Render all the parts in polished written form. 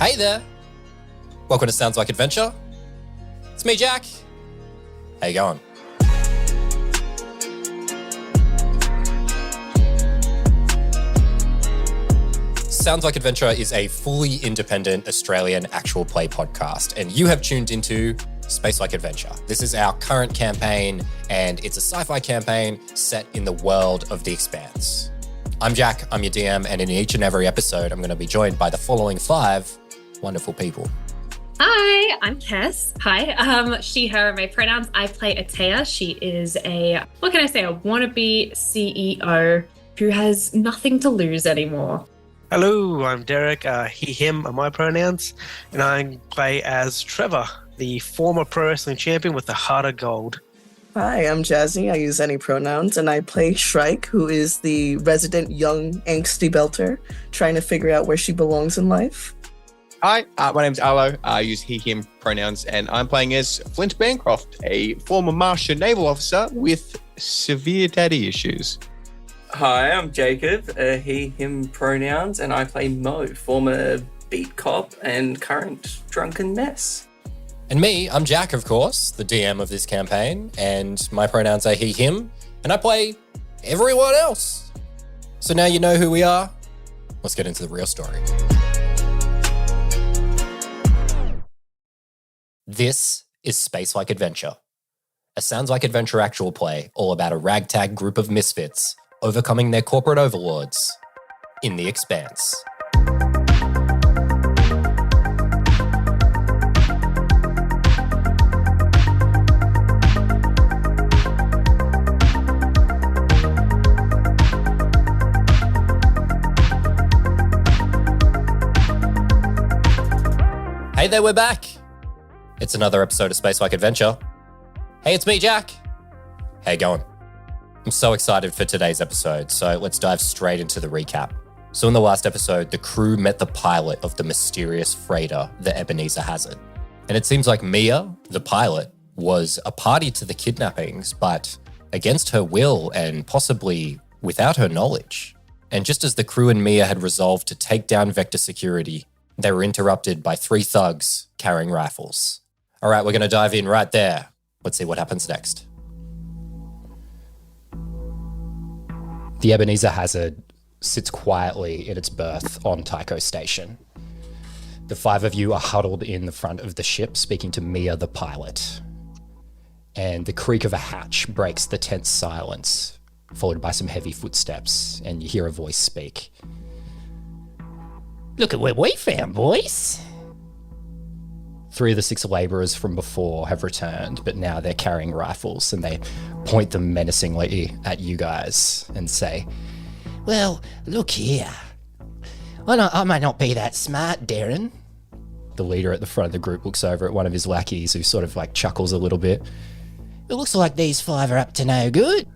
Hey there. Welcome to Sounds Like Adventure. It's me, Jack. How you going? Sounds Like Adventure is a fully independent Australian actual play podcast, and you have tuned into Space Like Adventure. This is our current campaign, and it's a sci-fi campaign set in the world of the Expanse. I'm Jack, I'm your DM, and in each and every episode, I'm going to be joined by the following 5 wonderful people. Hi, I'm Tess. Hi, she, her, my pronouns. I play Atea. She is a wannabe CEO who has nothing to lose anymore. Hello, I'm Derek. He, him are my pronouns, and I play as Trevor, the former pro wrestling champion with the heart of gold. Hi, I'm Jazzy. I use any pronouns, and I play Shrike, who is the resident young angsty belter trying to figure out where she belongs in life. Hi, my name's Arlo. I use he, him pronouns, and I'm playing as Flint Bancroft, a former Martian naval officer with severe daddy issues. Hi, I'm Jacob, he, him pronouns, and I play Mo, former beat cop and current drunken mess. And me, I'm Jack, of course, the DM of this campaign, and my pronouns are he, him, and I play everyone else. So now you know who we are. Let's get into the real story. This is Space Like Adventure, a Sounds Like Adventure actual play all about a ragtag group of misfits overcoming their corporate overlords in the Expanse. Hey there, we're back. It's another episode of Space Like Adventure. Hey, it's me, Jack. How you going? I'm so excited for today's episode, so let's dive straight into the recap. So in the last episode, the crew met the pilot of the mysterious freighter, the Ebenezer Hazard. And it seems like Mia, the pilot, was a party to the kidnappings, but against her will and possibly without her knowledge. And just as the crew and Mia had resolved to take down Vector Security, they were interrupted by 3 thugs carrying rifles. All right, we're going to dive in right there. Let's see what happens next. The Ebenezer Hazard sits quietly in its berth on Tycho Station. The 5 of you are huddled in the front of the ship, speaking to Mia, the pilot. And the creak of a hatch breaks the tense silence, followed by some heavy footsteps, and you hear a voice speak. Look at what we found, boys. 3 of the 6 labourers from before have returned, but now they're carrying rifles, and they point them menacingly at you guys and say, well, look here. I might not be that smart, Darren. The leader at the front of the group looks over at one of his lackeys, who sort of like chuckles a little bit. It looks like these 5 are up to no good.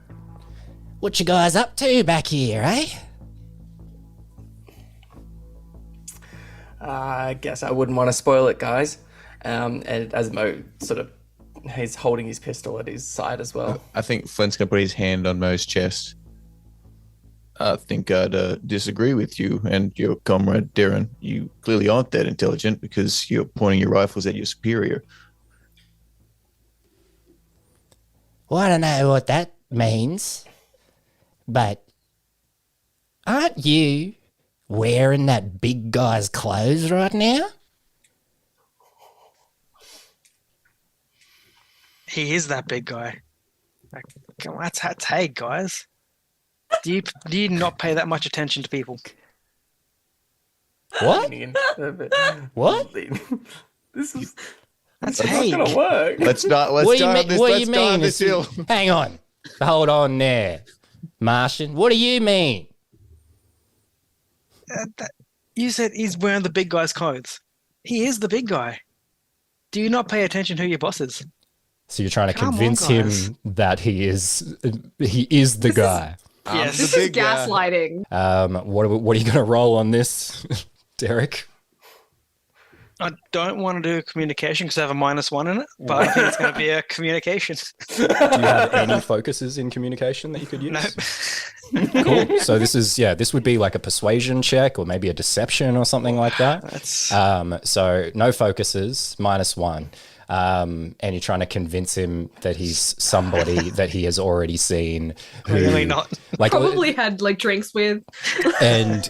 What you guys up to back here, eh? I guess I wouldn't want to spoil it, guys. And as Mo sort of, he's holding his pistol at his side as well. I think Flint's going to put his hand on Mo's chest. I think I'd disagree with you and your comrade, Darren. You clearly aren't that intelligent because you're pointing your rifles at your superior. Well, I don't know what that means, but aren't you wearing that big guy's clothes right now? He is that big guy. Like, that's hey, guys. Do you not pay that much attention to people? What? What? That's Not gonna work. Let's dive this hill. Hang on. Hold on there, Martian. What do you mean? You said he's wearing the big guy's clothes. He is the big guy. Do you not pay attention who your boss is? So you're trying to convince him that he is the guy. Yes. This is gaslighting. What are you going to roll on this, Derek? I don't want to do a communication because I have a -1 in it, but I think it's going to be a communication. Do you have any focuses in communication that you could use? No. Cool. So this would be like a persuasion check or maybe a deception or something like that. So no focuses, -1. And you're trying to convince him that he's somebody that he has already seen. Really not. Like, Probably had like drinks with. And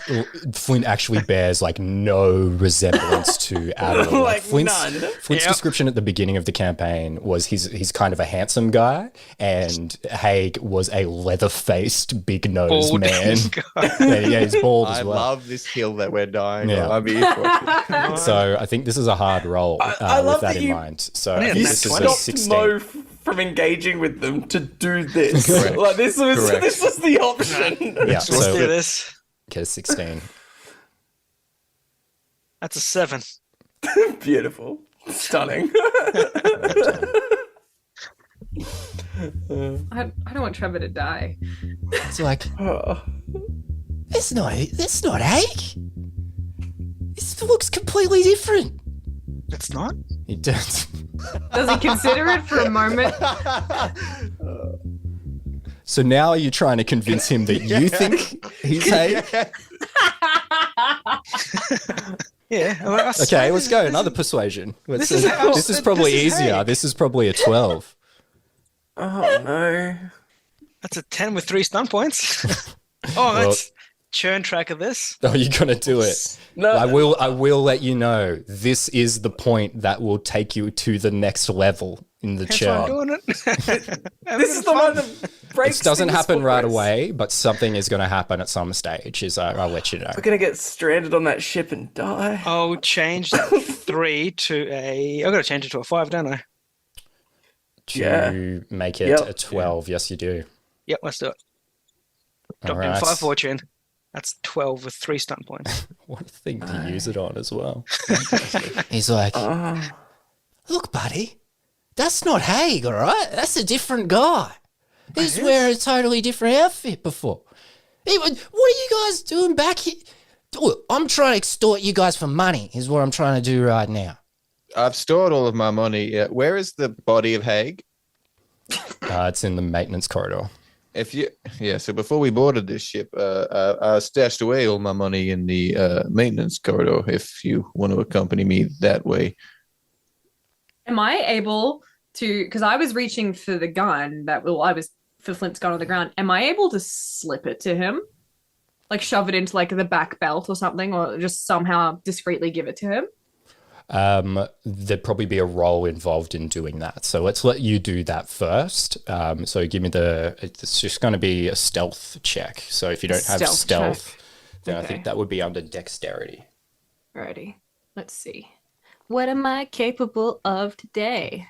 Flint actually bears like no resemblance to Adderall. Like Flint's none. description at the beginning of the campaign was he's kind of a handsome guy, and Haig was a leather-faced, big-nosed Bald man. Yeah, he's bald as I well. love this hill that we're dying Yeah. on. I'm here for it. So I think this is a hard roll I with love that that in you- mind. So Yeah, I think that's this is a stopped 16. Mo from engaging with them to do this. Correct. Like this was Correct. the option. Yeah, Let's so do this. okay, 16. That's a 7. Beautiful. Stunning. I don't want Trevor to die. It's like, Oh. that's not Haig. This looks completely different. It's not? He does. Does he consider it for a moment? So now you're trying to convince him that you think he's Haig? Yeah. Well, I Okay, let's go. Another persuasion. This is probably easier. Haig. This is probably a 12. Oh no. That's a 10 with 3 stun points. Well- Let's churn track of this. Oh, you're gonna do it. No. I will let you know. This is the point that will take you to the next level in the That's why I'm chart. doing it. This is the one that breaks It doesn't things happen for right us. away, but something is going to happen at some stage. I'll let you know. We're gonna get stranded on that ship and die. I'll change that 3 to a... I've got to change it to a 5, don't I? To Yeah. make it Yep. a 12. Yes, you do. Yep, let's do it. All Dropped in right. 5 fortune. That's 12 with 3 stun points. What a thing to use it on as well. He's like, Oh. look, buddy, that's not Haig, all right? That's a different guy. He's wearing a totally different outfit before. What are you guys doing back here? Look, I'm trying to extort you guys for money is what I'm trying to do right now. I've stored all of my money. Where is the body of Haig? It's in the maintenance corridor. So before we boarded this ship, I stashed away all my money in the maintenance corridor. If you want to accompany me that way, Am I able to? Because I was reaching for the gun I was for Flint's gun on the ground. Am I able to slip it to him, like shove it into like the back belt or something, or just somehow discreetly give it to him? There'd probably be a role involved in doing that. So let's let you do that first. So give me it's just going to be a stealth check. So if you don't have Stealth stealth, then I Okay. think that would be under dexterity. Alrighty, let's see. What am I capable of today?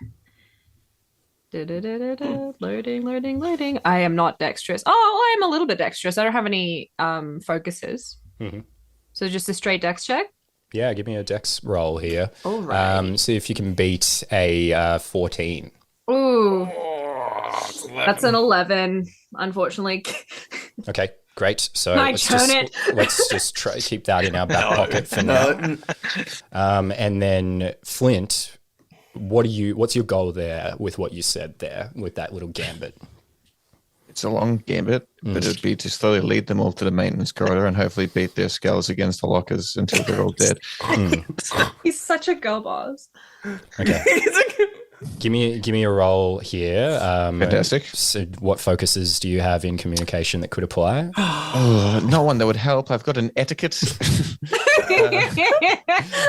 Loading. I am not dexterous. Oh, I am a little bit dexterous. I don't have any focuses. Mhm. So just a straight dex check. Yeah, give me a dex roll here. All right. See if you can beat a 14. Ooh, that's an 11. Unfortunately, Okay, great. So I let's turn just, it. let's just try keep that in our back pocket for now. No. And then Flint, what's your goal there with what you said there with that little gambit? it's a long gambit, but it'd be to slowly lead them all to the maintenance corridor and hopefully beat their skulls against the lockers until they're all dead. he's such a girl boss. Okay. Give me a roll here. Fantastic. So what focuses do you have in communication that could apply? No one that would help. I've got an etiquette.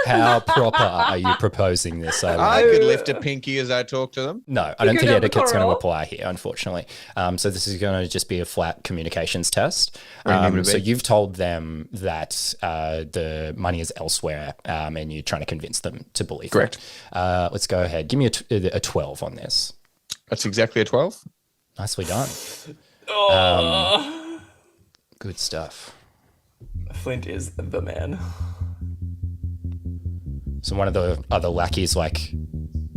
How proper are you proposing this? I could lift a pinky as I talk to them. No, I don't go think down the etiquette's going to corridor. apply here, unfortunately. So this is going to just be a flat communications test. Very neat of So it. you've told them that the money is elsewhere, and you're trying to convince them to believe Correct. that. Let's go ahead. Give me a 12 on this. That's exactly a 12. Nicely done. Oh. Good stuff. Flint is the man. So one of the other lackeys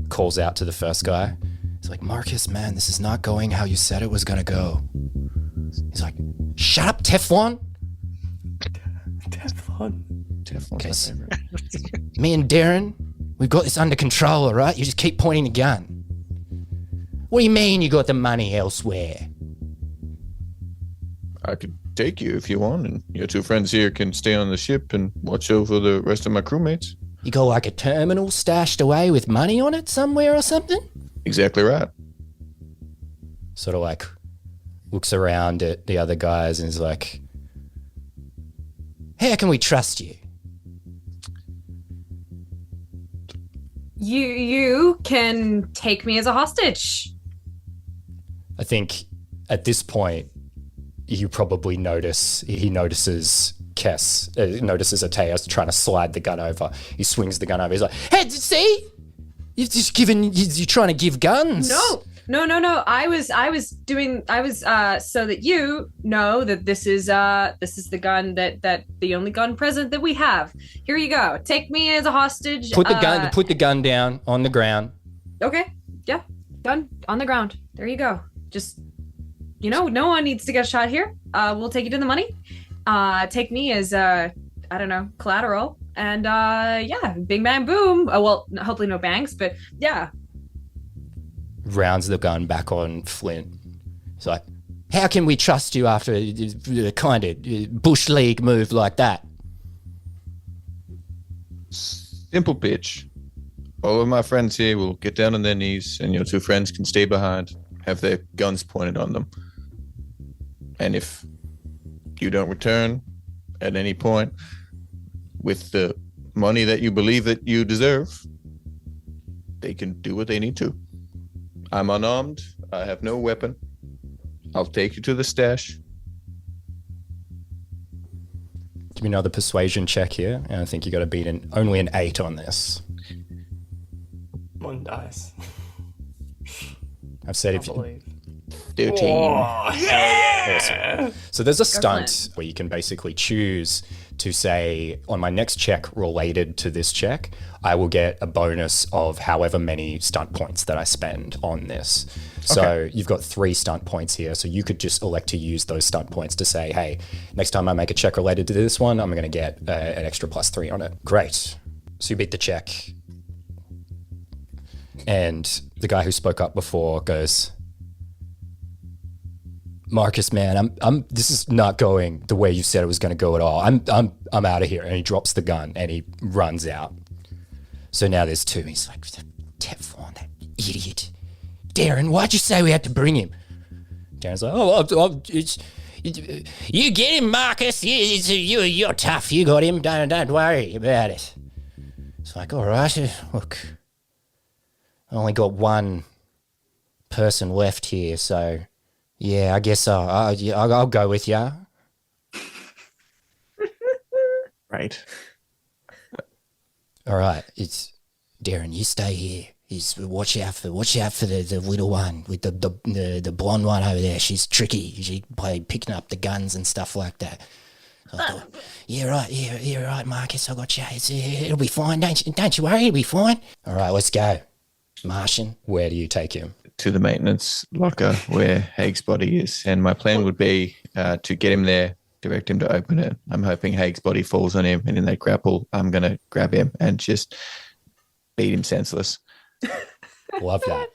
calls out to the first guy. He's like, Marcus, man, this is not going how you said it was going to go. He's like, shut up, Teflon. Teflon. Teflon's Okay, my so- favorite. Me and Darren, we've got this under control, all right? You just keep pointing the gun. What do you mean you got the money elsewhere? I could take you if you want, and your two friends here can stay on the ship and watch over the rest of my crewmates. You got like a terminal stashed away with money on it somewhere or something? Exactly right. Sort of like looks around at the other guys and is like, how can we trust you? You can take me as a hostage. I think at this point, you probably notices Kess, notices Ateas trying to slide the gun over. He swings the gun over. He's like, hey, see? You're trying to give guns. No. I was so that you know that this is the gun that the only gun present that we have. Here you go. Take me as a hostage. Put the gun down on the ground. Okay. Yeah. Gun on the ground. There you go. Just, no one needs to get shot here. We'll take you to the money. Take me as collateral. And bing bang boom. Well, hopefully no bangs, but yeah. Rounds the gun back on Flint. It's like, how can we trust you after a kind of Bush League move like that? Simple pitch. All of my friends here will get down on their knees, and your two friends can stay behind, have their guns pointed on them. And if you don't return at any point with the money that you believe that you deserve, they can do what they need to. I'm unarmed. I have no weapon. I'll take you to the stash. Give me another persuasion check here. And I think you got to beat only an 8 on this. One dice. I've said if you... 13. Oh, yeah! Awesome. So there's a stunt where you can basically choose to say, on my next check related to this check, I will get a bonus of however many stunt points that I spend on this. So you've got 3 stunt points here. So you could just elect to use those stunt points to say, hey, next time I make a check related to this one, I'm going to get an extra +3 on it. Great. So you beat the check. And the guy who spoke up before goes, Marcus, man, this is not going the way you said it was going to go at all. I'm out of here. And he drops the gun and he runs out. So now there's 2. He's like, Teflon, that idiot. Darren, why'd you say we had to bring him? Darren's like, you get him, Marcus. You're tough. You got him. Don't worry about it. It's like, all right, look, I only got one person left here, so yeah, I guess I'll go with you. Right. All right, it's Darren. You stay here. Watch out for the little one with the blonde one over there. She's tricky. She picking up the guns and stuff like that. So I thought, yeah, right, Marcus. I got you. It'll be fine. Don't you worry. It'll be fine. All right, let's go. Martian, where do you take him? To the maintenance locker where Haig's body is. And my plan would be to get him there, direct him to open it. I'm hoping Haig's body falls on him, and in that grapple, I'm going to grab him and just beat him senseless. Love that.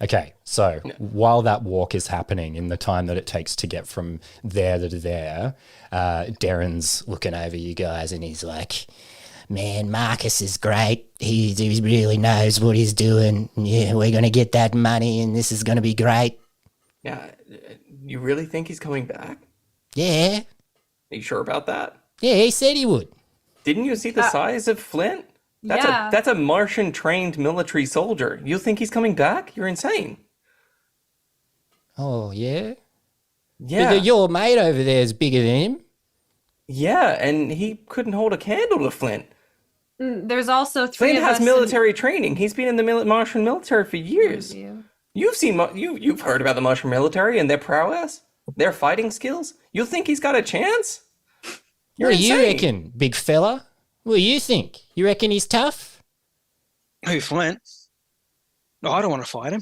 Okay, so while that walk is happening, in the time that it takes to get from there to there, Darren's looking over you guys and he's like, man, Marcus is great. He really knows what he's doing. Yeah, we're going to get that money and this is going to be great. Yeah, you really think he's coming back? Yeah. Are you sure about that? Yeah, he said he would. Didn't you see the size of Flint? That's a Martian-trained military soldier. You think he's coming back? You're insane. Oh, yeah? Yeah. Your mate over there is bigger than him. Yeah, and he couldn't hold a candle to Flint. There's also 3 Flint of has us military training. He's been in the Martian military for years. Yeah. You've heard about the Martian military and their prowess, their fighting skills. You think he's got a chance? You're What do you insane. reckon, big fella? What do you think? You reckon he's tough? Who, Flint? No, I don't want to fight him.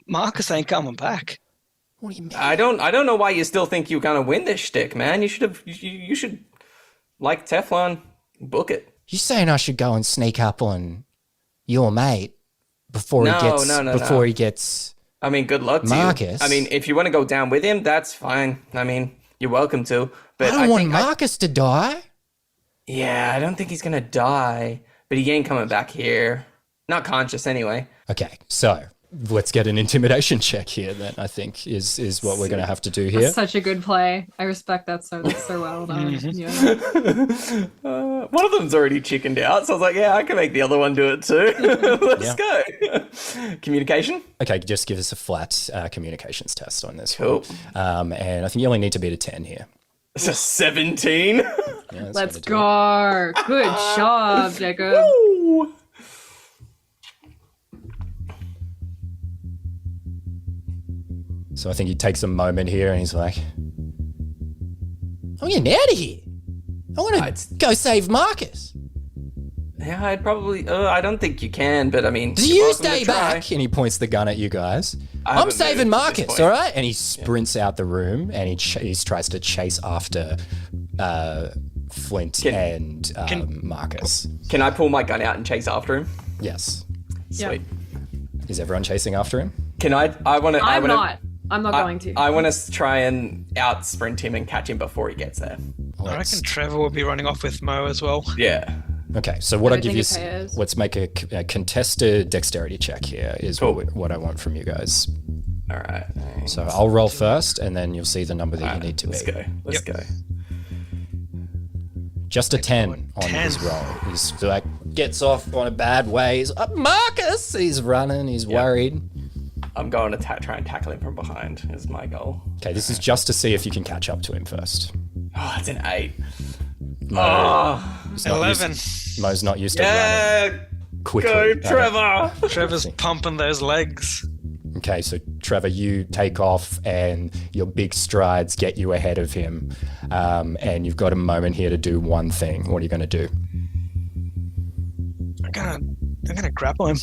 Marcus ain't coming back. What do you mean? I don't know why you still think you're gonna win this shtick, man. You should, like Teflon, book it. You saying I should go and sneak up on your mate before he gets I mean, good luck to Marcus? you. I mean, if you want to go down with him, that's fine. I mean, you're welcome to. But I don't want Marcus to die. Yeah, I don't think he's gonna die, but he ain't coming back here. Not conscious anyway. Okay, so let's get an intimidation check here then, I think, is what we're going to have to do here. That's such a good play. I respect that so well done. Yeah. One of them's already chickened out, so I was like, yeah, I can make the other one do it too. Let's go. Communication? Okay, just give us a flat communications test on this Cool. one. And I think you only need to beat a 10 here. It's a 17. Yeah, that's Let's gonna do it. go. Good job, Jacob. Woo! So I think he takes a moment here and he's like, I'm getting out of here. I want to go save Marcus. Yeah, I'd probably. I don't think you can, but I mean. Do you're you welcome to stay try. back? And he points the gun at you guys. I I'm haven't saving moved at this Marcus, point. all right? And he sprints out the room and he tries to chase after Flint and Marcus. Can I pull my gun out and chase after him? Yes. Sweet. Is everyone chasing after him? Can I? I'm not going to. I want to try and out sprint him and catch him before he gets there. I reckon Trevor will be running off with Mo as well. Yeah. Okay, so what I don't give think you, it pays. let's make a contested dexterity check here is Cool. what I want from you guys. All right. So I'll roll first and then you'll see the number that you need to Let's beat. go. Let's go. Just a 10 on his roll. He's like, gets off on a bad way. He's like, Marcus! He's running, he's worried. I'm going to try and tackle him from behind is my goal. Okay, this is just to see if you can catch up to him first. Oh, it's an 8. Mo's not 11. Mo's not used to running Yeah. quickly. Go, Trevor. Trevor's pumping those legs. Okay, so Trevor, you take off and your big strides get you ahead of him. And you've got a moment here to do one thing. What are you going to do? I'm gonna grapple him.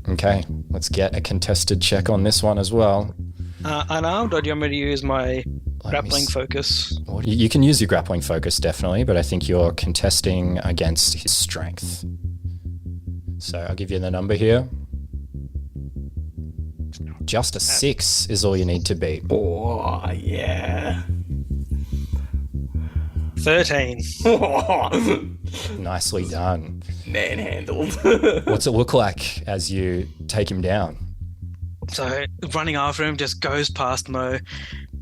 Okay, let's get a contested check on this one as well. Unarmed, or do you want me to use my grappling focus? You can use your grappling focus, definitely, but I think you're contesting against his strength. So I'll give you the number here. Just a 6 is all you need to beat. Oh, yeah. 13. Nicely done. Manhandled. What's it look like as you take him down? So running after him, just goes past Mo,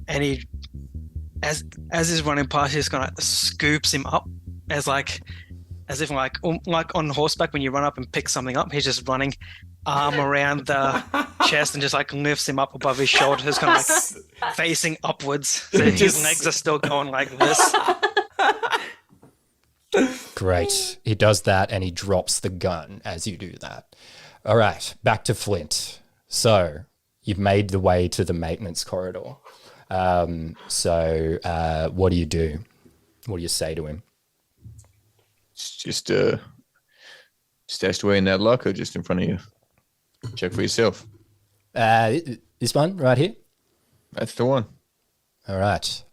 and he, as he's running past, he just kind of scoops him up, as if like on horseback when you run up and pick something up. He's just running, arm around the chest, and just like lifts him up above his shoulder, just kind of like facing upwards. So his legs are still going like this. Great. He does that and he drops the gun as you do that. All right, back to Flint. So you've made the way to the maintenance corridor. So what do you do? What do you say to him? Just stashed away in that locker just in front of you. Check for yourself. This one right here? That's the one. All right.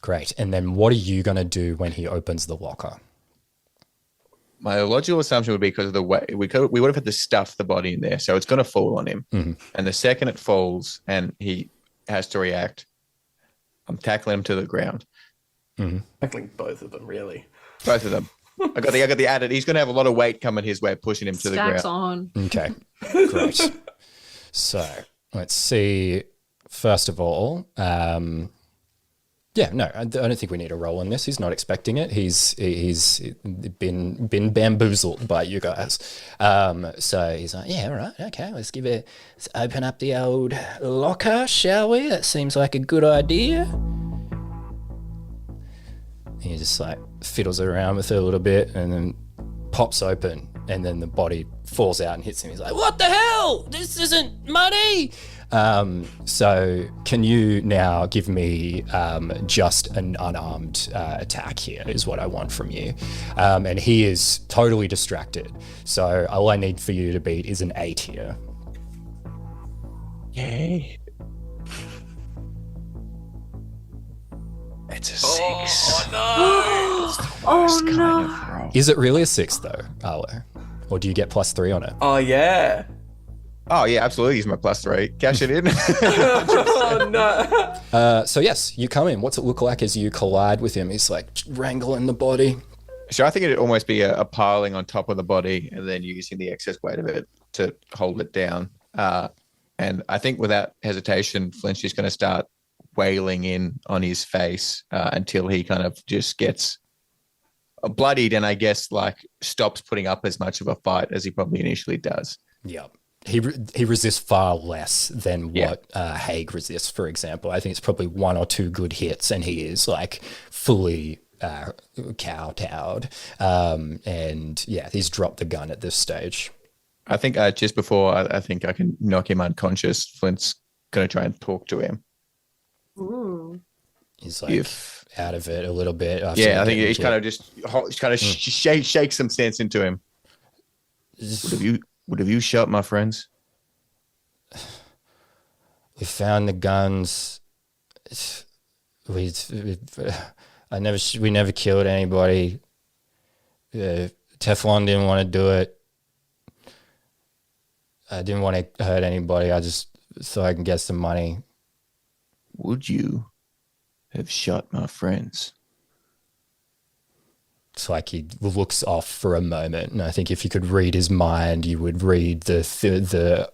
Great. And then what are you going to do when he opens the locker? My logical assumption would be because of the way we would have had to stuff the body in there, so it's going to fall on him. Mm-hmm. And the second it falls and he has to react, I'm tackling him to the ground. Mm-hmm. Tackling both of them, really. Both of them. I got the added. He's going to have a lot of weight coming his way, pushing him to the Stacks ground. on. Okay. Great. So let's see. First of all, yeah, no, I don't think we need a roll on this. He's not expecting it. He's been bamboozled by you guys. So he's like, yeah, all right, okay, let's open up the old locker, shall we? That seems like a good idea. He just like fiddles around with it a little bit and then pops open and then the body falls out and hits him. He's like, what the hell? This isn't money. So can you now give me just an unarmed attack here is what I want from you. And he is totally distracted. So all I need for you to beat is an 8 here. Yay. It's a 6. Oh no. Is it really a 6 though, Arlo? Or do you get +3 on it? Oh, yeah. Oh yeah, absolutely. Use my +3. Cash it in. Oh no. So yes, you come in. What's it look like as you collide with him? He's like wrangling the body. So I think it'd almost be a piling on top of the body, and then using the excess weight of it to hold it down. And I think without hesitation, Flint's just going to start wailing in on his face until he kind of just gets bloodied, and I guess like stops putting up as much of a fight as he probably initially does. Yeah. He resists far less than what Haig resists, for example. I think it's probably 1 or 2 good hits, and he is like fully kowtowed. And yeah, he's dropped the gun at this stage. I think just before I think I can knock him unconscious, Flint's going to try and talk to him. Ooh. He's like out of it a little bit. Yeah, I think he's kind of just shakes some sense into him. What have you shot, my friends? We found the guns. We never killed anybody. Teflon didn't want to do it. I didn't want to hurt anybody. I just so I can get some money. Would you have shot my friends? It's like he looks off for a moment, and I think if you could read his mind, you would read the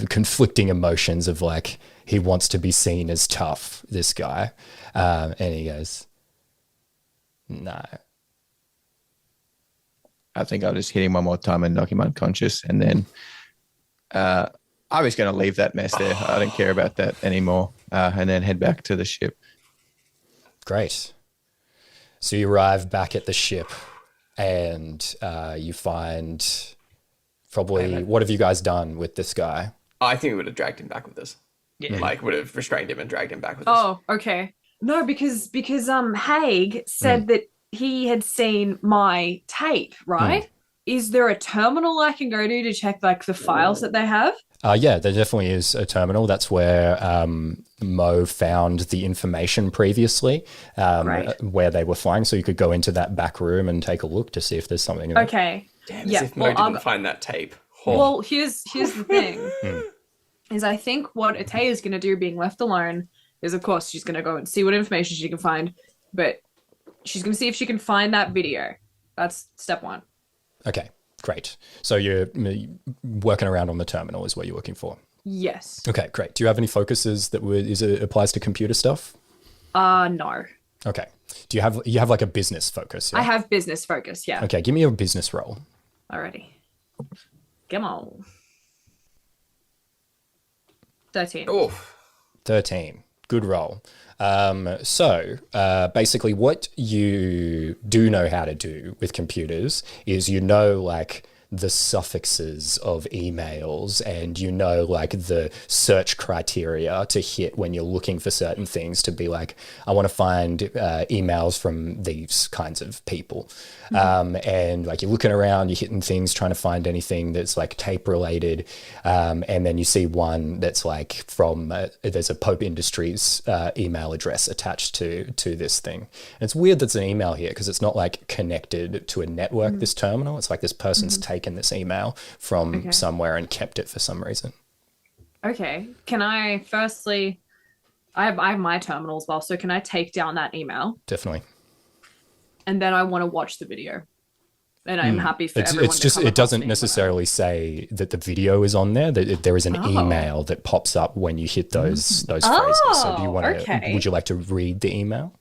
conflicting emotions of like he wants to be seen as tough, this guy, and he goes, "No." I think I'll just hit him one more time and knock him unconscious, and then I was going to leave that mess there. I don't care about that anymore, and then head back to the ship. Great. So you arrive back at the ship, and you find probably, what have you guys done with this guy? I think we would have dragged him back with us. Yeah. Like, would have restrained him and dragged him back with us. Oh, okay. No, because Haig said that he had seen my tape, right? Is there a terminal I can go to check like the files that they have? Yeah, there definitely is a terminal. That's where Mo found the information previously, where they were flying. So you could go into that back room and take a look to see if there's something. Okay. Damn, as if Mo didn't find that tape. Oh. Well, here's the thing. Is I think what Atea is going to do, being left alone, is of course she's going to go and see what information she can find, but she's going to see if she can find that video. That's step 1. Okay, great. So you're working around on the terminal is what you're looking for? Yes. Okay, great. Do you have any focuses that applies to computer stuff? No. Okay. Do you have like a business focus? Yeah? I have business focus, yeah. Okay, give me a business roll. Alrighty. Come on. 13. Oh. 13. Good roll. So basically what you do know how to do with computers is like the suffixes of emails, and like the search criteria to hit when you're looking for certain things, to be like, I want to find emails from these kinds of people. And like you're looking around, you're hitting things, trying to find anything that's like tape related. And then you see one that's like from, there's a Pope Industries email address attached to this thing. And it's weird that's an email here because it's not like connected to a network, this terminal. It's like this person's taken this email from somewhere and kept it for some reason. Okay. Can I firstly, I have my terminal as well, so can I take down that email? Definitely. And then I want to watch the video. And I'm happy for everyone it's just, to come it doesn't across me necessarily say that the video is on there. That there is an email that pops up when you hit those phrases. So do you want to, would you like to read the email?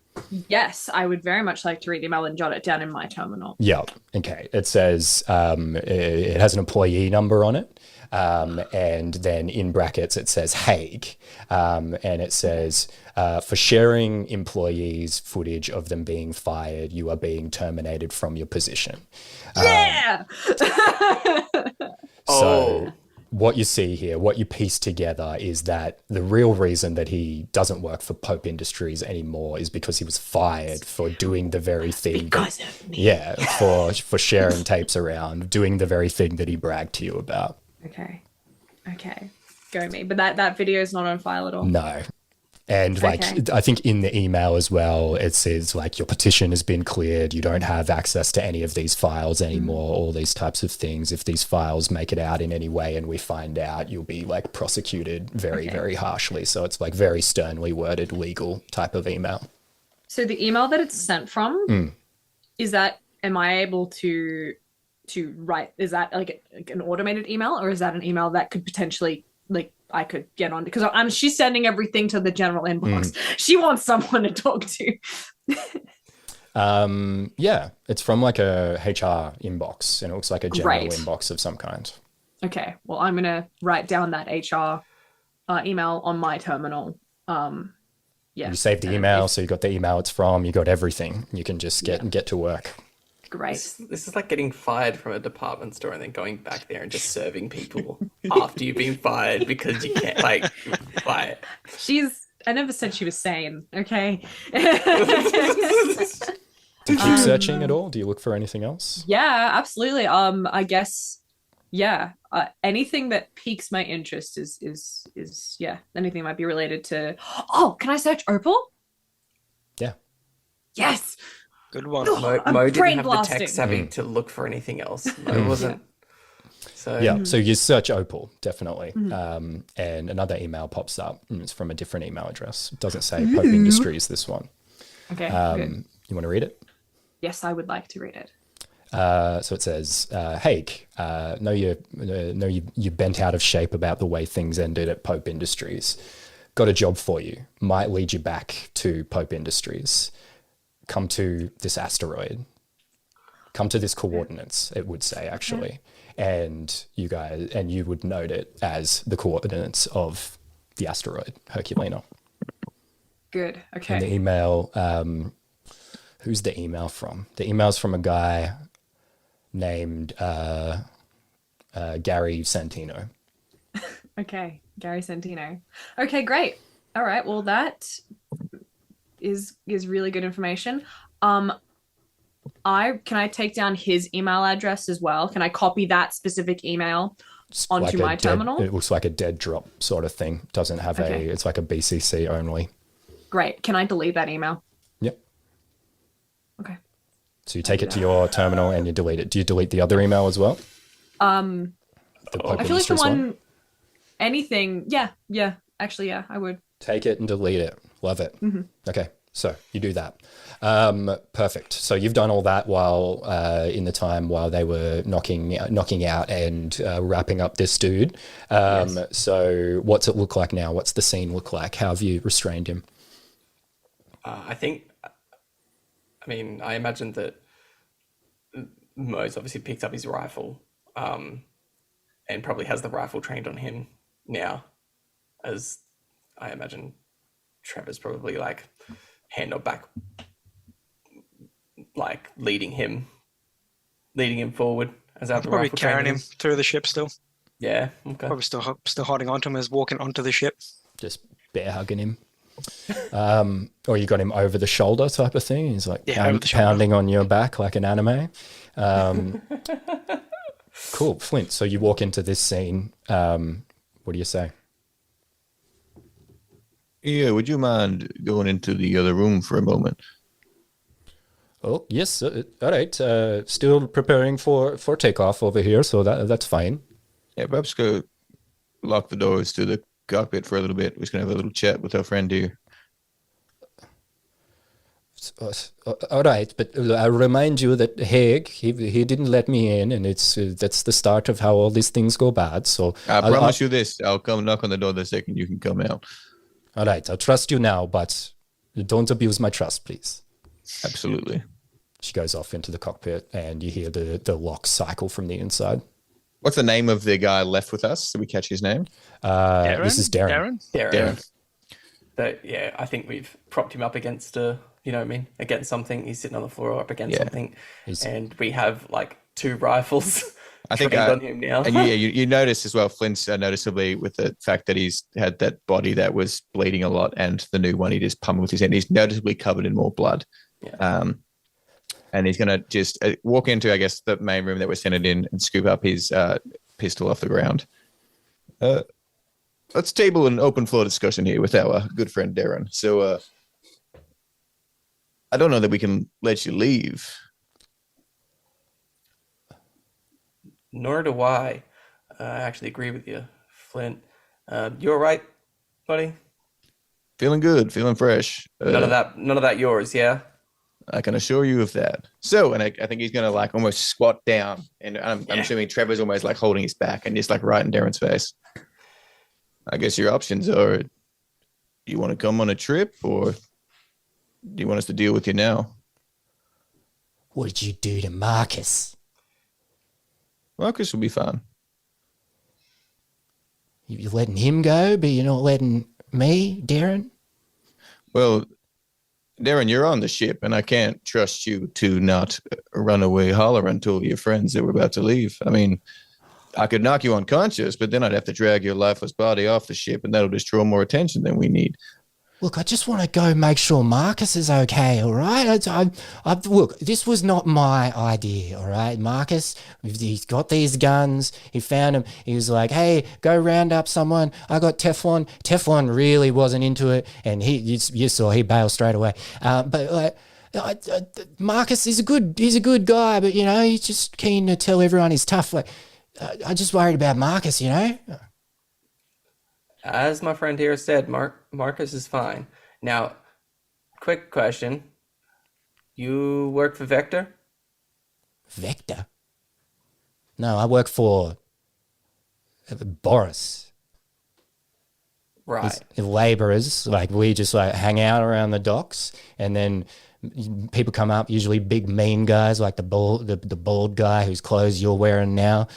Yes, I would very much like to read the email and jot it down in my terminal. Yeah. Okay. It says it has an employee number on it. And then in brackets, it says Haig. And it says, for sharing employees' footage of them being fired, you are being terminated from your position. Yeah! So what you see here, what you piece together is that the real reason that he doesn't work for Pope Industries anymore is because he was fired for doing the very thing. Because of me. Yeah, for sharing tapes around, doing the very thing that he bragged to you about. Okay. Go me. But that video is not on file at all? No. And like, Okay. I think in the email as well, it says like your petition has been cleared. You don't have access to any of these files anymore, all these types of things. If these files make it out in any way and we find out, you'll be like prosecuted very, very harshly. So it's like very sternly worded legal type of email. So the email that it's sent from, is that, am I able to write, is that like an automated email, or is that an email that could potentially, like, I could get on, because she's sending everything to the general inbox. She wants someone to talk to. Yeah, it's from like a HR inbox, and it looks like a general Great. inbox of some kind. Okay, well, I'm gonna write down that HR email on my terminal. Yeah, You saved the email, so you got the email it's from, you got everything. You can just get to work. great. This is like getting fired from a department store and then going back there and just serving people after you've been fired because you can't like fight. I never said she was sane. Okay. Do you keep searching at all? Do you look for anything else? Yeah, absolutely. I guess, yeah. Anything that piques my interest is yeah. Anything that might be related to. Oh, can I search Opal? Yeah. Yes. Good one. Mo didn't brain have the blasting. tech savvy to look for anything else. Mo wasn't. So Yeah, so you search Opal, definitely. And another email pops up, and it's from a different email address. It doesn't say Pope Industries, this one. Okay. Good. You want to read it? Yes, I would like to read it. So it says, Haig, know you're bent out of shape about the way things ended at Pope Industries. Got a job for you. Might lead you back to Pope Industries. Come to this asteroid. Come to this coordinates, it would say, actually. And you would note it as the coordinates of the asteroid, Herculina. Good. And Okay. the email, who's the email from? The email's from a guy named Gary Santino. Okay. Gary Santino. Okay, great. All right. Well, that is really good information. Can I take down his email address as well? Can I copy that specific email It's onto like my terminal? It looks like a dead drop sort of thing. Doesn't have Okay. it's like a BCC only. Great. Can I delete that email? Yep. Okay. So you take it to your terminal and you delete it. Do you delete the other email as well? The Pope I feel like the Industries one, anything. Yeah. Actually, yeah, I would. Take it and delete it. Love it. Okay, so you do that. Perfect. So you've done all that while in the time while they were knocking out and wrapping up this dude. So what's it look like now? What's the scene look like? How have you restrained him? I imagine that Mo's obviously picked up his rifle and probably has the rifle trained on him now, as I imagine Trevor's probably like hand or back, like leading him forward as our Probably rifle carrying trained him through the ship still. Yeah, okay. Probably still holding onto him as walking onto the ship. Just bear hugging him. Or you got him over the shoulder type of thing. He's like Yeah, over the shoulder. pounding on your back like an anime. Cool, Flint. So you walk into this scene. What do you say? Yeah, would you mind going into the other room for a moment? Oh, yes. All right. Still preparing for takeoff over here, so that's fine. Yeah, perhaps go lock the doors to the cockpit for a little bit. We're just going to have a little chat with our friend here. All right, but I remind you that Haig, he didn't let me in, and that's the start of how all these things go bad. So I promise you this. I'll come knock on the door the second you can come out. All right, I'll trust you now, but don't abuse my trust, please. Absolutely. She goes off into the cockpit, and you hear the lock cycle from the inside. What's the name of the guy left with us? Did we catch his name? This is Darren. Darren. But yeah, I think we've propped him up against against something. He's sitting on the floor up against something, and we have like 2 rifles. I think trained on him now. and you notice as well, Flint's noticeably with the fact that he's had that body that was bleeding a lot, and the new one he just pummeled with his hand. He's noticeably covered in more blood. Yeah. And he's going to just walk into, I guess, the main room that we're sent in and scoop up his pistol off the ground. let's table an open floor discussion here with our good friend Darren. So, I don't know that we can let you leave. Nor do I. I actually agree with you, Flint. You all right, buddy? Feeling good, feeling fresh. None of that yours, yeah? I can assure you of that. So, and I think he's gonna like almost squat down, and I'm assuming Trevor's almost like holding his back and just like right in Darren's face. I guess your options are: do you want to come on a trip, or do you want us to deal with you now? What did you do to Marcus? Marcus will be fine. You're letting him go, but you're not letting me, Darren? Well, Darren, you're on the ship, and I can't trust you to not run away hollering to all your friends that we're about to leave. I mean, I could knock you unconscious, but then I'd have to drag your lifeless body off the ship, and that'll just draw more attention than we need. Look, I just want to go make sure Marcus is okay, all right? Look, this was not my idea, all right? Marcus, he's got these guns. He found them. He was like, hey, go round up someone. I got Teflon. Teflon really wasn't into it, and you saw he bailed straight away. But Marcus is he's a good guy, but, he's just keen to tell everyone he's tough. Like, I'm just worried about Marcus, As my friend here said, Marcus is fine. Now, quick question. You work for Vector? Vector? No, I work for Boris. Right. Laborers, like we just like hang out around the docks, and then people come up, usually big mean guys like the bald guy whose clothes you're wearing now.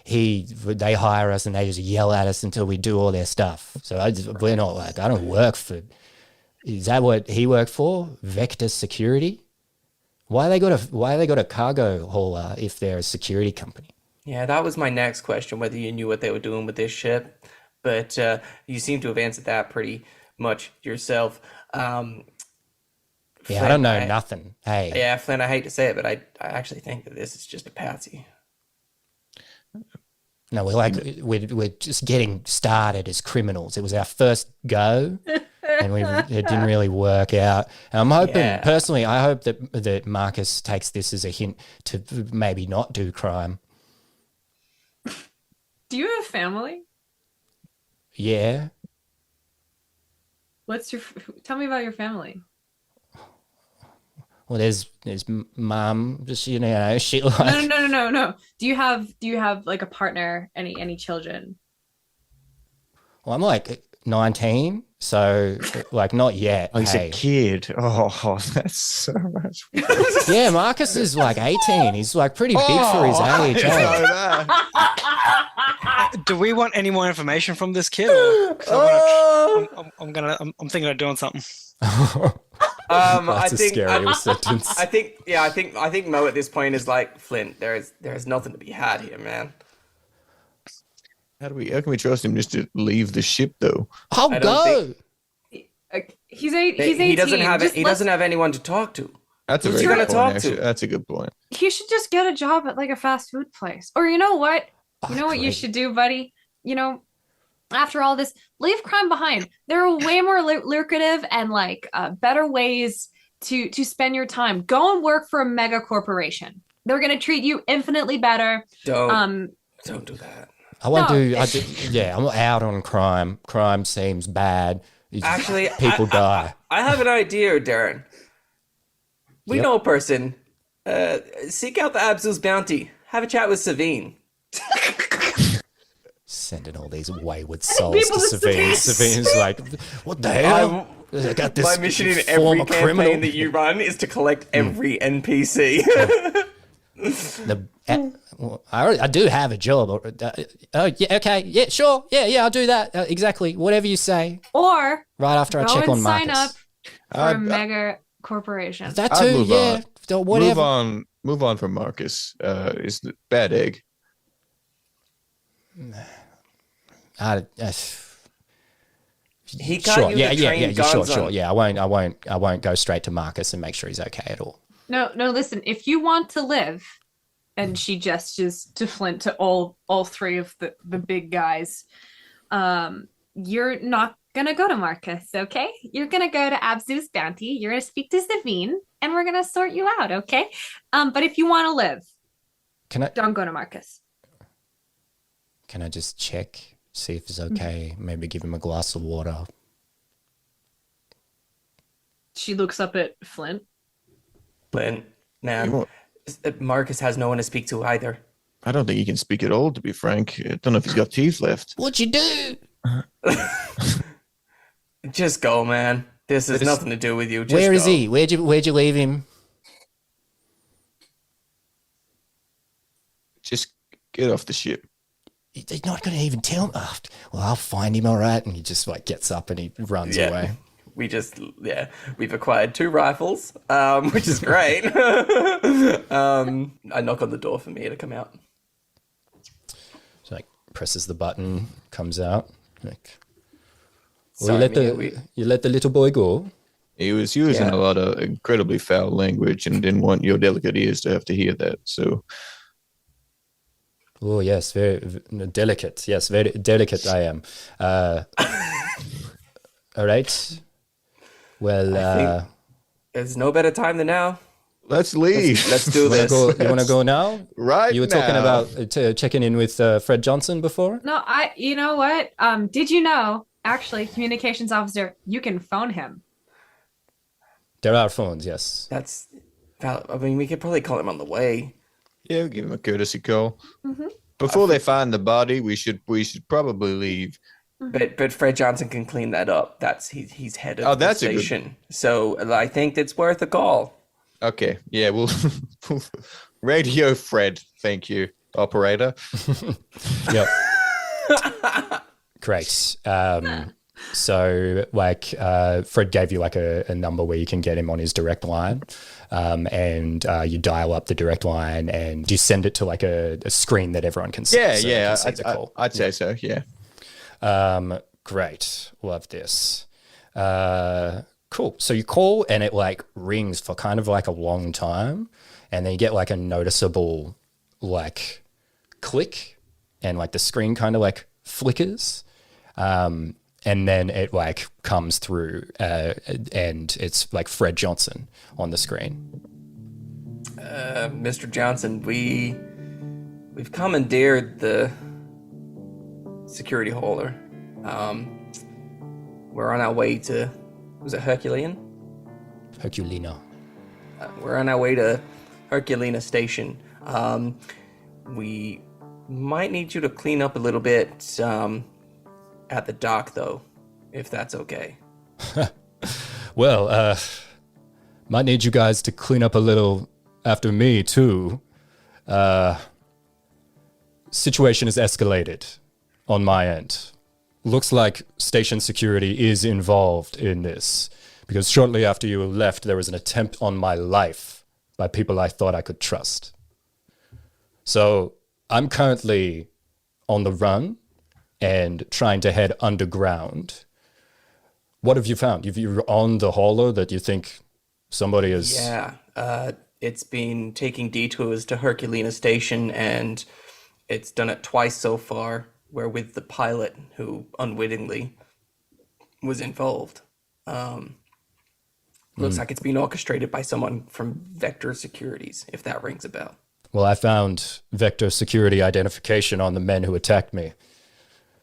They hire us and they just yell at us until we do all their stuff. So we're not like, I don't work for. Is that what he worked for? Vector Security? Why they got a cargo hauler if they're a security company? Yeah, that was my next question, whether you knew what they were doing with this ship. But you seem to have answered that pretty much yourself. Flint, Flint, I don't know nothing. Hey. Yeah, Flint, I hate to say it, but I actually think that this is just a patsy. No, we're just getting started as criminals. It was our first go, and it didn't really work out. And I'm hoping, personally, I hope that Marcus takes this as a hint to maybe not do crime. Do you have family? Yeah. Tell me about your family. Well, there's mom, just she like No. Do you have like a partner? Any children? Well, I'm like 19, so like not yet. Oh, he's a kid. Oh, that's so much. Yeah, Marcus is like 18. He's like pretty big for his age. Do we want any more information from this kid? I'm thinking of doing something. That's a scary sentence. I think Mo at this point is like, Flint, there is nothing to be had here, man. How can we trust him just to leave the ship though? I'll go. He's 18. He doesn't have anyone to talk to. That's a Who's very he good gonna point. talk to? Actually. That's a good point. He should just get a job at like a fast food place. Or you know what? You know what you should do, buddy? After all this, leave crime behind. There are way more lucrative and like better ways to spend your time. Go and work for a mega corporation. They're gonna treat you infinitely better. Don't do that. I'm out on crime. Crime seems bad. Actually, people die. I have an idea, Darren. We know a person. Seek out the Abzu's bounty. Have a chat with Savine. Sending all these wayward souls to Savine. Savine's like, what the hell? I got this. My mission in every campaign that you run is to collect every NPC. I do have a job. Oh, yeah, okay. Yeah, sure. Yeah, I'll do that. Exactly. Whatever you say. Or right after I check on Marcus. Sign up for a mega corporation. That too, yeah. Whatever. Move on from Marcus. Is the bad egg. He got you the trained guns sure. Yeah, I won't go straight to Marcus and make sure he's okay at all. No, listen, if you want to live, and she gestures to Flint, to all three of the big guys, You're not gonna go to Marcus, okay? You're gonna go to Abzu's bounty. You're gonna speak to Zavine, and we're gonna sort you out, okay? But if you want to live, don't go to Marcus. Can I just check, see if it's okay? Maybe give him a glass of water. She looks up at Flint. Flint, man, Marcus has no one to speak to either. I don't think he can speak at all, to be frank. I don't know if he's got teeth left. What'd you do? Just go, man. This has nothing to do with you. Just Where is go. he? Where'd you leave him? Just get off the ship. He's not going to even tell me. Oh, well, I'll find him, all right. And he just like gets up and he runs away. We've acquired 2 rifles, which is great. I knock on the door for Mia to come out. So like presses the button, comes out. Like, Sorry, you let the little boy go. He was using a lot of incredibly foul language and didn't want your delicate ears to have to hear that. So, oh yes, very delicate. Yes, very delicate. I am. All right. Well, I think there's no better time than now. Let's leave. Let's do this. You want to go now? Right. You were talking about checking in with Fred Johnson before? No, you know what? Did you know, actually, communications officer, you can phone him. There are phones, yes. I mean, we could probably call him on the way. Yeah, we'll give him a courtesy call. Mm-hmm. Before they find the body, we should probably leave. But Fred Johnson can clean that up. He's head of the station. So I think it's worth a call. Okay. Yeah, we'll radio Fred. Thank you, operator. Yep. Great. So like Fred gave you like a number where you can get him on his direct line, and you dial up the direct line and you send it to like a screen that everyone can see. I'd say so. Yeah. Great. Love this. Cool. So you call and it like rings for kind of like a long time, and then you get like a noticeable like click, and like the screen kind of like flickers. And then it like comes through, and it's like Fred Johnson on the screen. Mr. Johnson, we've commandeered the security holder. We're on our way to, was it Herculean? Herculina. We're on our way to Herculina Station. We might need you to clean up a little bit at the dock, though, if that's okay. Well, might need you guys to clean up a little after me, too. Situation has escalated on my end. Looks like station security is involved in this, because shortly after you left, there was an attempt on my life by people I thought I could trust. So I'm currently on the run and trying to head underground. What have you found? You're on the hauler that you think somebody is... Yeah, it's been taking detours to Herculina Station, and it's done it twice so far. We're with the pilot who unwittingly was involved. Looks like it's been orchestrated by someone from Vector Securities, if that rings a bell. Well, I found Vector Security identification on the men who attacked me.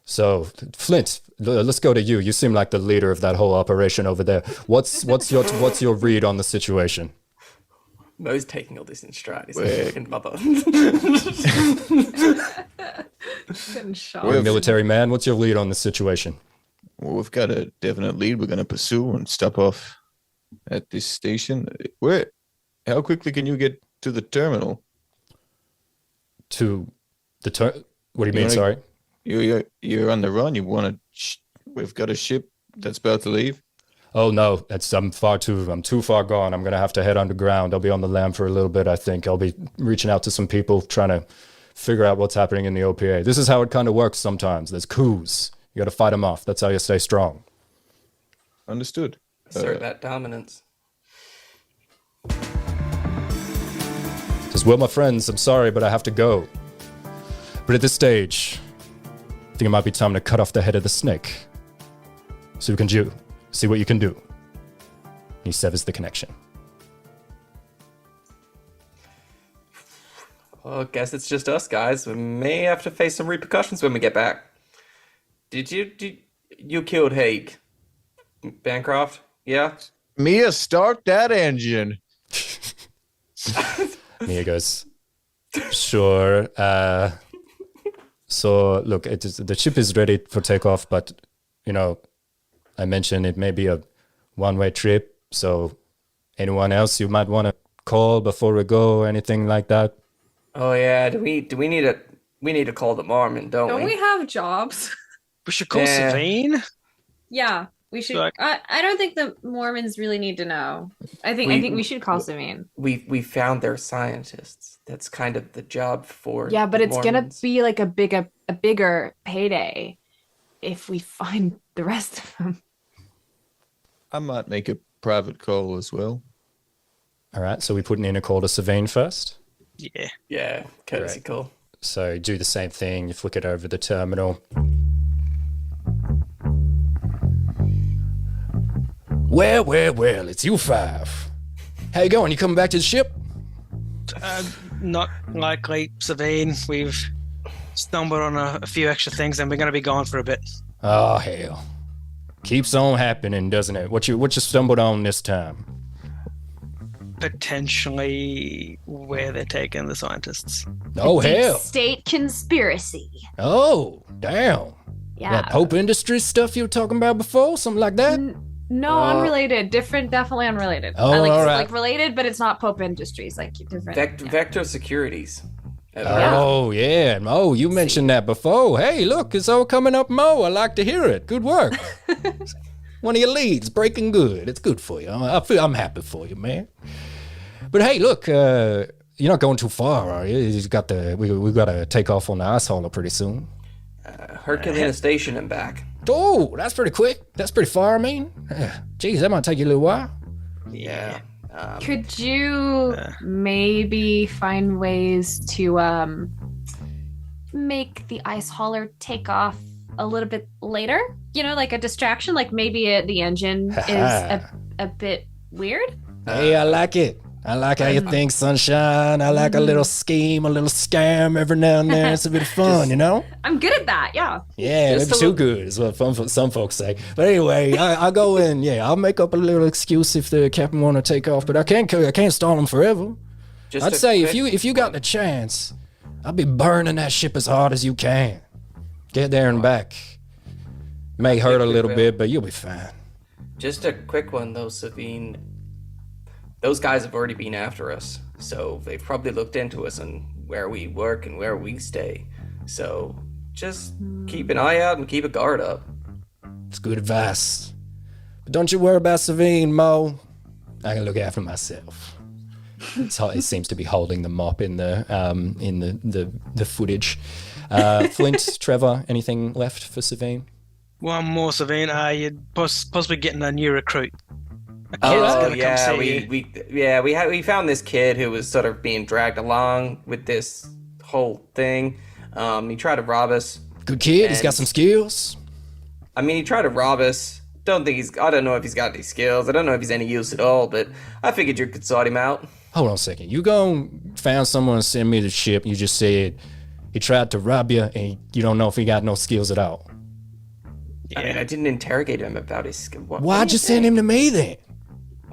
So, Flint, let's go to you. You seem like the leader of that whole operation over there. What's your read on the situation? Mo's taking all this in stride. He's like a fucking mother. Getting shot. You're a military man. What's your lead on the situation? Well, we've got a definite lead we're going to pursue and stop off at this station. How quickly can you get to the terminal? To the what do you mean? Sorry. You're on the run. You want to? We've got a ship that's about to leave. Oh no, I'm too far gone. I'm gonna have to head underground. I'll be on the lam for a little bit. I think I'll be reaching out to some people trying to figure out what's happening in the OPA. This is how it kind of works sometimes. There's coups. You got to fight them off. That's how you stay strong. Understood. Assert that dominance. Says, well, my friends, I'm sorry, but I have to go. But at this stage, think it might be time to cut off the head of the snake. So we can see what you can do. He severs the connection. Well, I guess it's just us guys. We may have to face some repercussions when we get back. Did you killed Haig, Bancroft? Yeah. Mia, start that engine. Mia goes, sure. So look, the ship is ready for takeoff, but I mentioned it may be a one-way trip. So anyone else you might want to call before we go or anything like that? Oh yeah, do we need to call the Mormon, don't we have jobs? We should call Savine. Yeah, we should. Like- I don't think the Mormons really need to know. I think we should call Savine. We found their scientists. That's kind of the job for Yeah, but it's gonna Mormons. be like a bigger payday if we find the rest of them. I might make a private call as well. All right, so we're putting in a call to Savine first. Yeah. Yeah, courtesy call. So do the same thing. You flick it over the terminal. Well, it's you five. How you going? You coming back to the ship? Not likely, Savine. We've stumbled on a few extra things, and we're going to be gone for a bit. Oh, hell. Keeps on happening, doesn't it? What you stumbled on this time? Potentially where they're taking the scientists. Oh, Deep hell. state conspiracy. Oh, damn. Yeah. That Pope Industries stuff you were talking about before? Something like that? No, unrelated. Different, definitely unrelated. Oh, all right. Like related, but it's not Pope Industries. Like different. Vector Securities. Oh, yeah. Mo, you mentioned that before. Hey, look, it's all coming up, Mo. I like to hear it. Good work. One of your leads, breaking good. It's good for you. I'm happy for you, man. But hey, look, you're not going too far, are you? We got to take off on the ice hauler pretty soon. Herculean Station and back. Oh, that's pretty quick. That's pretty far, I mean. Geez, that might take you a little while. Yeah. Could you maybe find ways to make the ice hauler take off a little bit later? Like a distraction. Like maybe the engine is a bit weird. Hey, I like it. I like how you think, Sunshine. I like a little scheme, a little scam every now and then. It's a bit of fun, I'm good at that. Yeah. Yeah, maybe too good is what some folks say. But anyway, I go in. Yeah, I'll make up a little excuse if the captain want to take off, but I can't stall him forever. I'd say if you got the chance, I'd be burning that ship as hard as you can. Get there and back. May hurt a little bit, but you'll be fine. Just a quick one though, Savine. Those guys have already been after us, so they've probably looked into us and where we work and where we stay. So just keep an eye out and keep a guard up. It's good advice. But don't you worry about Savine, Mo. I can look after myself. It seems to be holding the mop in the footage. Flint, Trevor, anything left for Savine? One more, Savine. You'd possibly getting a new recruit. Oh yeah, we found this kid who was sort of being dragged along with this whole thing. He tried to rob us. Good kid. He's got some skills. I mean, he tried to rob us. I don't know if he's got any skills. I don't know if he's any use at all. But I figured you could sort him out. Hold on a second. You found someone to send me the ship. You just said he tried to rob you, and you don't know if he got no skills at all. Yeah. I mean, I didn't interrogate him about his skill. Why'd you send him to me then?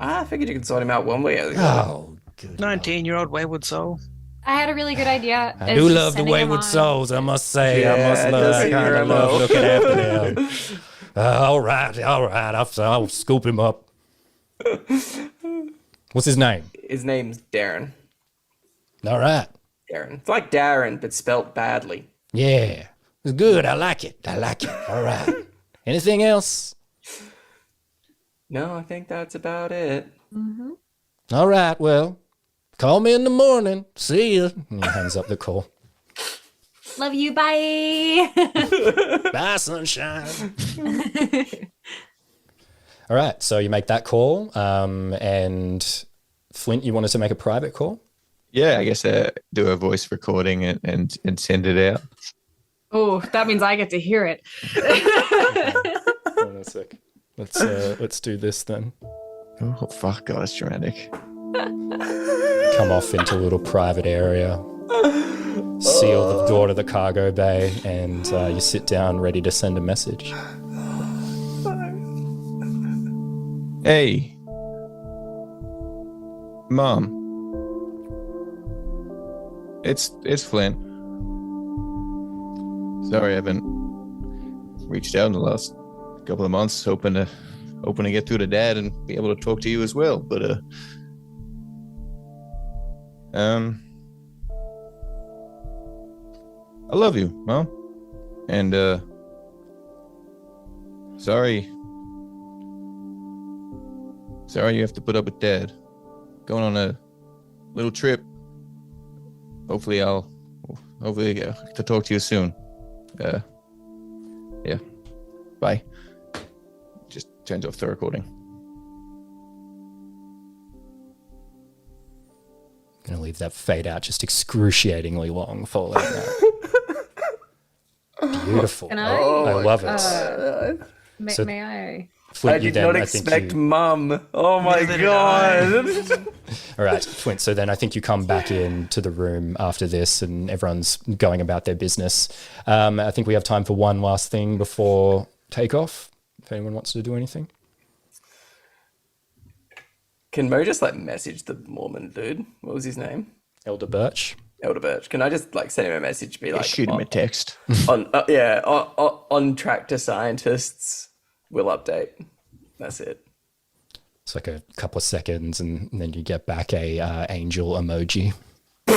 I figured you could sort him out one way or the other. Oh, good. 19-year-old wayward soul. I had a really good idea. I do love the wayward souls, I must say. I kind of love looking after them. All right. I'll scoop him up. What's his name? His name's Darren. All right. Darren. It's like Darren, but spelt badly. Yeah. It's good. I like it. All right. Anything else? No, I think that's about it. Mm-hmm. All right. Well, call me in the morning. See ya. And he hangs up the call. Love you. Bye. Bye, sunshine. All right. So you make that call. And Flint, you wanted to make a private call? Yeah, I guess do a voice recording and send it out. Oh, that means I get to hear it. Hold on a sec. Let's do this then. Oh fuck, God, it's dramatic. Come off into a little private area. Seal the door to the cargo bay, and you sit down ready to send a message. Hey, Mom. It's Flint. Sorry, I haven't reached out in the last couple of months, hoping to get through to Dad and be able to talk to you as well. But I love you, Mom, and sorry you have to put up with Dad. Going on a little trip. Hopefully get to talk to you soon. Yeah. Bye. Just turns off the recording. Gonna leave that fade out just excruciatingly long following that. Beautiful. Can I? I love it. So- May I? Flint, I you did then, not I think expect you- Mum. Oh my Neither did God. All right, Flint. So then I think you come back into the room after this, and everyone's going about their business. I think we have time for one last thing before takeoff. If anyone wants to do anything. Can Mo just like message the Mormon dude? What was his name? Elder Birch. Elder Birch. Can I just like send him a message? Be like, Shoot him a text. on track to scientists. We'll update. That's it. It's like a couple of seconds, and then you get back a angel emoji. Mo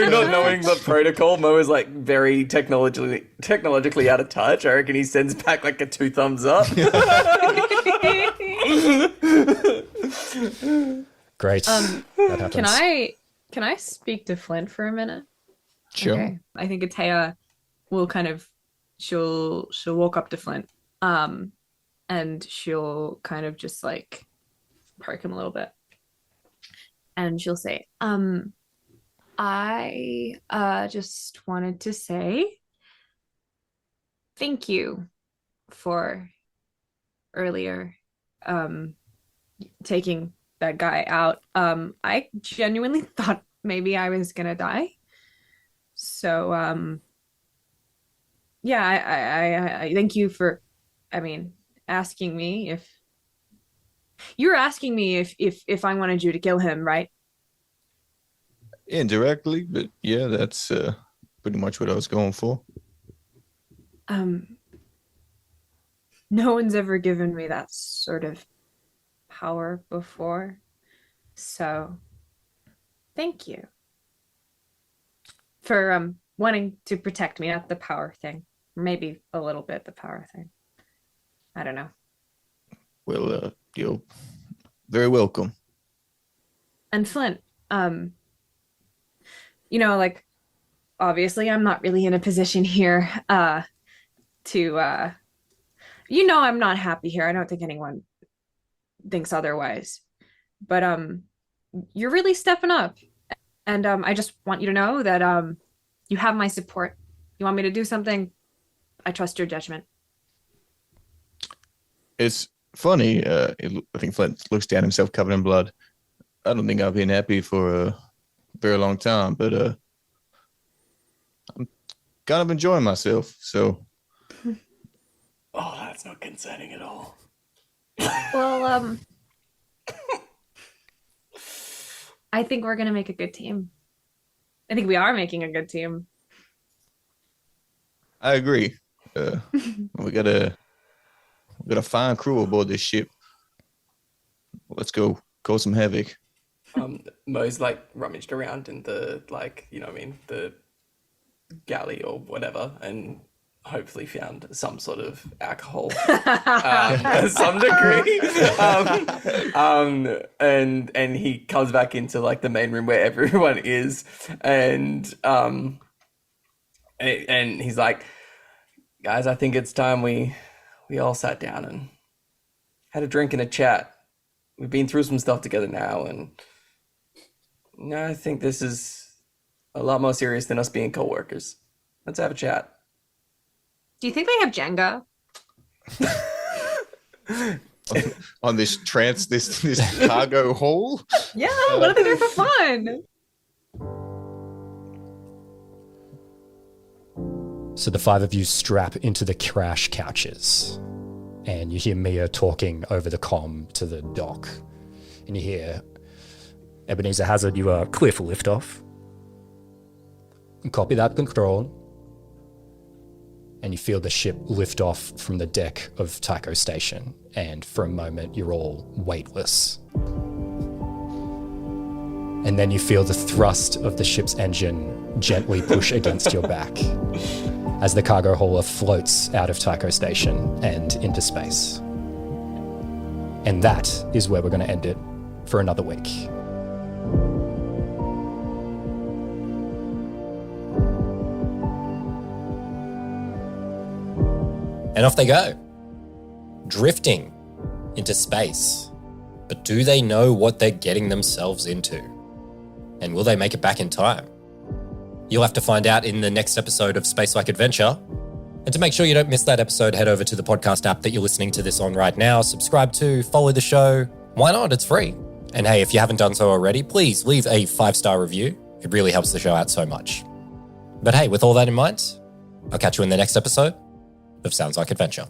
not knowing the protocol. Mo is like very technologically out of touch. I reckon he sends back like a 2 thumbs up. Great. That happens. Can I speak to Flint for a minute? Sure. Okay. I think Atea will kind of she'll walk up to Flint, and she'll kind of just like poke him a little bit, and she'll say, I just wanted to say thank you for earlier taking that guy out. I genuinely thought maybe I was gonna die. So yeah, I thank you for, asking me if you were asking me if I wanted you to kill him, right? Indirectly, but yeah, that's pretty much what I was going for. No one's ever given me that sort of power before. So thank you for wanting to protect me, not the power thing. Maybe a little bit the power thing. I don't know. Well, you're very welcome. And Flint, like obviously I'm not really in a position here to I'm not happy here. I don't think anyone thinks otherwise. But you're really stepping up. And I just want you to know that you have my support. You want me to do something? I trust your judgment. It's funny. I think Flint looks down himself covered in blood. I don't think I've been happy for a very long time, but I'm kind of enjoying myself. So, that's not concerning at all. Well, I think we're gonna make a good team. I think we are making a good team. I agree. We got a fine crew aboard this ship. Let's go cause some havoc. Mo's like rummaged around in the the galley or whatever, and hopefully found some sort of alcohol, to some degree. And he comes back into like the main room where everyone is, and he's like, guys, I think it's time we all sat down and had a drink and a chat. We've been through some stuff together now, and I think this is a lot more serious than us being co-workers. Let's have a chat. Do you think they have Jenga? on this this cargo hall? Yeah, what are they doing for fun? So the five of you strap into the crash couches, and you hear Mia talking over the comm to the dock. And you hear Ebenezer Hazard, you are clear for liftoff. Copy that, control. And you feel the ship lift off from the deck of Tycho Station, and for a moment you're all weightless. And then you feel the thrust of the ship's engine gently push against your back as the cargo hauler floats out of Tycho Station and into space. And that is where we're going to end it for another week. And off they go, drifting into space. But do they know what they're getting themselves into? And will they make it back in time? You'll have to find out in the next episode of Space-like Adventure. And to make sure you don't miss that episode, head over to the podcast app that you're listening to this on right now. Subscribe to, follow the show. Why not? It's free. And hey, if you haven't done so already, please leave a 5-star review. It really helps the show out so much. But hey, with all that in mind, I'll catch you in the next episode of Sounds Like Adventure.